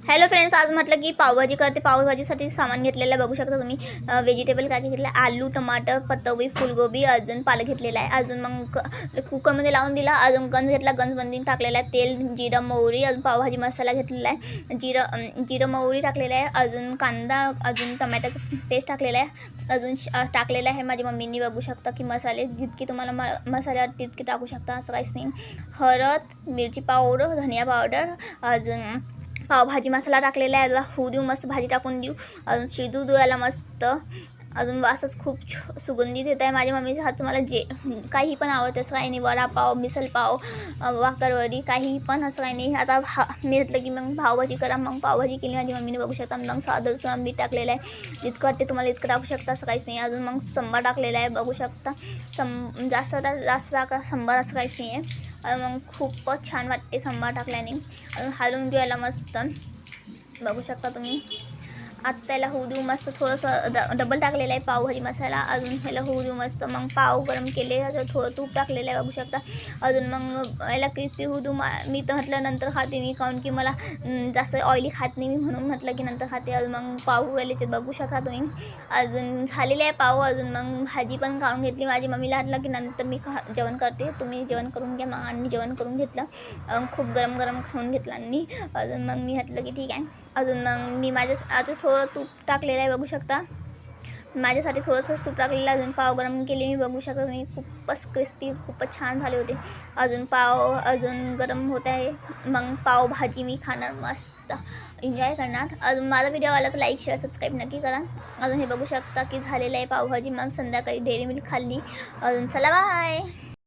Hello friends, आज म्हटलं की पावभाजी करते. पावभाजीसाठी सामान घेतलेलं आहे, बघू शकता तुम्ही. व्हेजिटेबल काय घेतलं, आलू, टमाटर, पत्ताकोबी, फुलगोबी, अजून पालक घेतलेला आहे. अजून मग कुकरमध्ये लावून दिला. अजून गंज घेतला, गंजमध्ये टाकलेला आहे तेल, जिरं, मोहरी, अजून पावभाजी मसाला घेतलेला आहे. जिरं मोहरी टाकलेलं आहे. अजून कांदा, अजून टमॅटोचं पेस्ट टाकलेला आहे. अजून टाकलेलं आहे माझ्या मम्मीनी. बघू शकता की मसाले जितके तुम्हाला मसाले तितके टाकू शकता, असं काहीच नाही. हळद, मिरची पावडर, धनिया पावडर, अजून पावभाजी मसाला टाकलेला आहे. याला होऊ देऊ, मस्त भाजी टाकून देऊ, अजून शिजू देऊ याला मस्त. अजून वासच खूप सुगंधित येत आहे. माझ्या मम्मीच्या हातचं मला जे काही पण आवडतं, असं काही नाही. वडापाव, मिसळपाव, वाकरवडी, काही पण असं काही नाही. आता मी म्हटलं की मग पावभाजी करा, मग पावभाजी केली माझी मम्मीने. बघू शकता. मग साधं मीठ टाकलेलं आहे, जितकं वाटते तुम्हाला इतकं टाकू शकता, असं काहीच नाही. अजून मग संबार टाकलेला आहे, बघू शकता. जास्त संबार असं काहीच नाही आहे. मग खूपच छान वाटते संबार टाकल्याने. अजून हलवून देऊ याला मस्त, बघू शकता तुम्ही. आता त्याला होऊ देऊ मस्त. थोडंसं डबल टाकलेलं आहे पावभाजी मसाला. अजून ह्याला होऊ देऊ मस्त. मग पाव गरम केले, थोडं तूप टाकलेलं आहे, बघू शकता. अजून मग याला क्रिस्पी होऊ देऊ. मी तर म्हटलं नंतर खाते मी, काऊन की मला जास्त ऑइली खात नाही मी, म्हणून म्हटलं की नंतर खाते. अजून मग पाव उरलेचे बघू शकता तुम्ही. अजून झालेले आहे पाव. अजून मग भाजी पण खाऊन घेतली. माझी मम्मीला म्हटलं की नंतर मी जेवण करते, तुम्ही जेवण करून घ्या. मग आणि जेवण करून घेतलं, खूप गरम गरम खाऊन घेतलं. आणि अजून मग मी म्हटलं की ठीक आहे. अजून मग मी अजून थोडं तूप टाकलेलं आहे, बघू शकता. माझ्यासाठी थोडंसंच तूप टाकलेलं. अजून पाव गरम केले मी, बघू शकता तुम्ही. खूपच क्रिस्पी, खूपच छान झाले होते. अजून पाव अजून गरम होत आहे. मग पावभाजी मी खाणार, मस्त एन्जॉय करणार. अजून माझा व्हिडिओ आला तर लाईक, शेअर, सबस्क्राईब नक्की करा. अजून हे बघू शकता की झालेलं आहे पावभाजी. मग संध्याकाळी डेअरी मिल्क खाल्ली. अजून चला बाय.